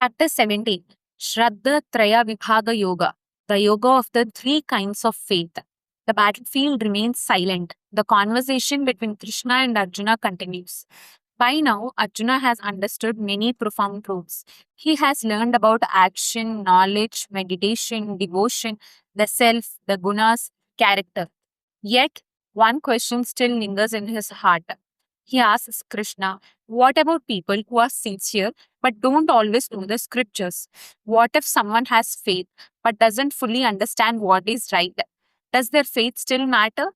Chapter 17 Shraddha Traya Vibhaga Yoga, the yoga of the three kinds of faith. The battlefield remains silent. The conversation between Krishna and Arjuna continues. By now, Arjuna has understood many profound truths. He has learned about action, knowledge, meditation, devotion, the self, the gunas, character. Yet, one question still lingers in his heart. He asks Krishna, what about people who are sincere but don't always know the scriptures? What if someone has faith but doesn't fully understand what is right? Does their faith still matter?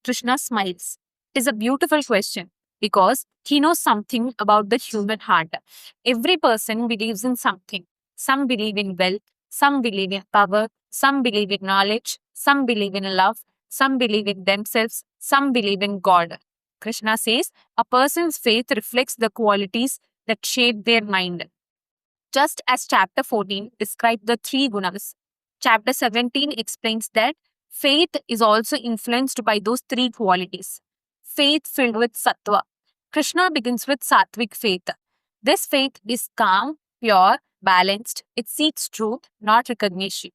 Krishna smiles. It is a beautiful question because he knows something about the human heart. Every person believes in something. Some believe in wealth, some believe in power, some believe in knowledge, some believe in love, some believe in themselves, some believe in God. Krishna says a person's faith reflects the qualities that shape their mind. Just as chapter 14 described the three gunas, chapter 17 explains that faith is also influenced by those three qualities. Faith filled with sattva. Krishna begins with sattvic faith. This faith is calm, pure, balanced. It seeks truth, not recognition.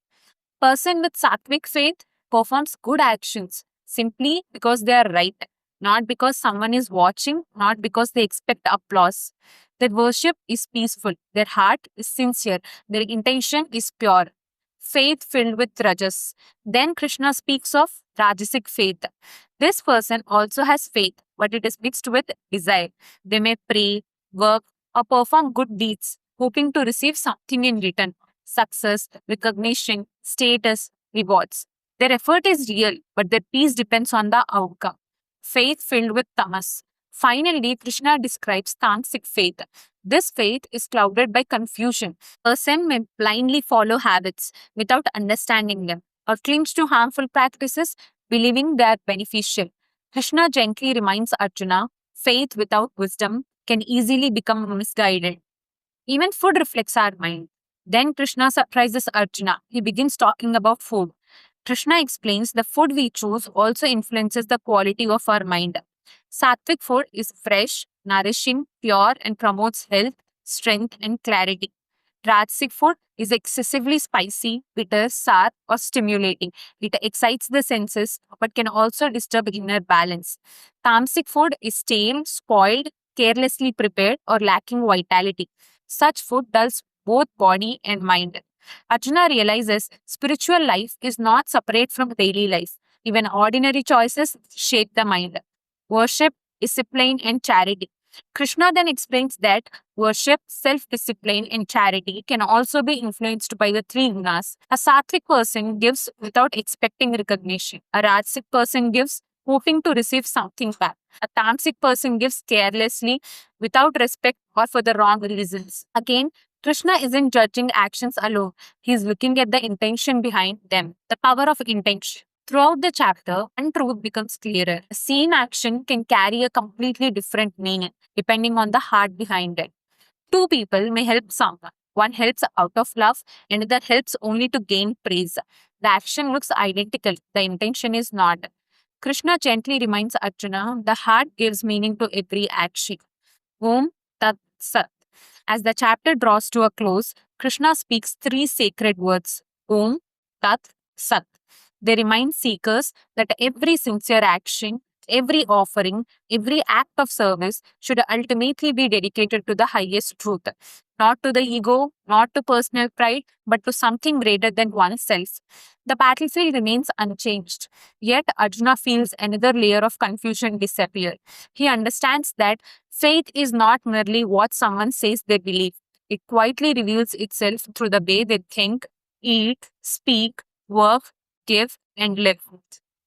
Person with sattvic faith performs good actions simply because they are right, not because someone is watching, not because they expect applause. Their worship is peaceful, their heart is sincere, their intention is pure. Faith filled with rajas. Then Krishna speaks of rajasic faith. This person also has faith, but it is mixed with desire. They may pray, work, or perform good deeds, hoping to receive something in return success, recognition, status, rewards. Their effort is real, but their peace depends on the outcome. Faith filled with tamas. Finally, Krishna describes tamasic faith. This faith is clouded by confusion. A person may blindly follow habits without understanding them, or clings to harmful practices believing they are beneficial. Krishna gently reminds Arjuna faith without wisdom can easily become misguided. Even food reflects our mind. Then Krishna surprises Arjuna. He begins talking about food. Krishna explains the food we choose also influences the quality of our mind. Sattvic food is fresh, nourishing, pure, and promotes health, strength, and clarity. Rajasic food is excessively spicy, bitter, sour, or stimulating. It excites the senses but can also disturb inner balance. Tamasic food is stale, spoiled, carelessly prepared, or lacking vitality. Such food dulls both body and mind. Arjuna realizes spiritual life is not separate from daily life. Even ordinary choices shape the mind. Worship, discipline, and charity. Krishna then explains that worship, self discipline, and charity can also be influenced by the three gunas. A sattvic person gives without expecting recognition. A rajasic person gives hoping to receive something back. A tamasic person gives carelessly without respect or for the wrong reasons. Again, Krishna isn't judging actions alone. He is looking at the intention behind them, the power of intention. Throughout the chapter, one truth becomes clearer. The same action can carry a completely different meaning depending on the heart behind it. Two people may help someone. One helps out of love, and the other helps only to gain praise. The action looks identical, the intention is not. Krishna gently reminds Arjuna the heart gives meaning to every action. Om Tat Sat. As the chapter draws to a close, Krishna speaks three sacred words Om Tat Sat. They remind seekers that every sincere action, every offering, every act of service should ultimately be dedicated to the highest truth, not to the ego, not to personal pride, but to something greater than oneself. The battlefield remains unchanged, yet Arjuna feels another layer of confusion disappear. He understands that faith is not merely what someone says they believe. It quietly reveals itself through the way they think, eat, speak, work, give, and live.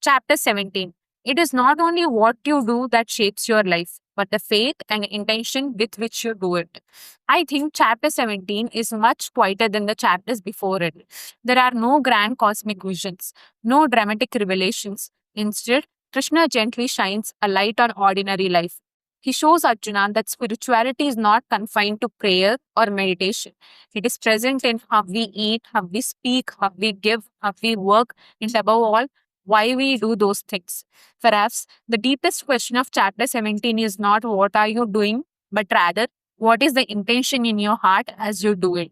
Chapter 17. It is not only what you do that shapes your life, but the faith and intention with which you do it. I think chapter 17 is much quieter than the chapters before it. There are no grand cosmic visions, no dramatic revelations. Instead, Krishna gently shines a light on ordinary life. He shows Arjuna that spirituality is not confined to prayer or meditation. It is present in how we eat, how we speak, how we give, how we work, and above all, why we do those things. Perhaps the deepest question of chapter 17 is not what are you doing, but rather what is the intention in your heart as you do it.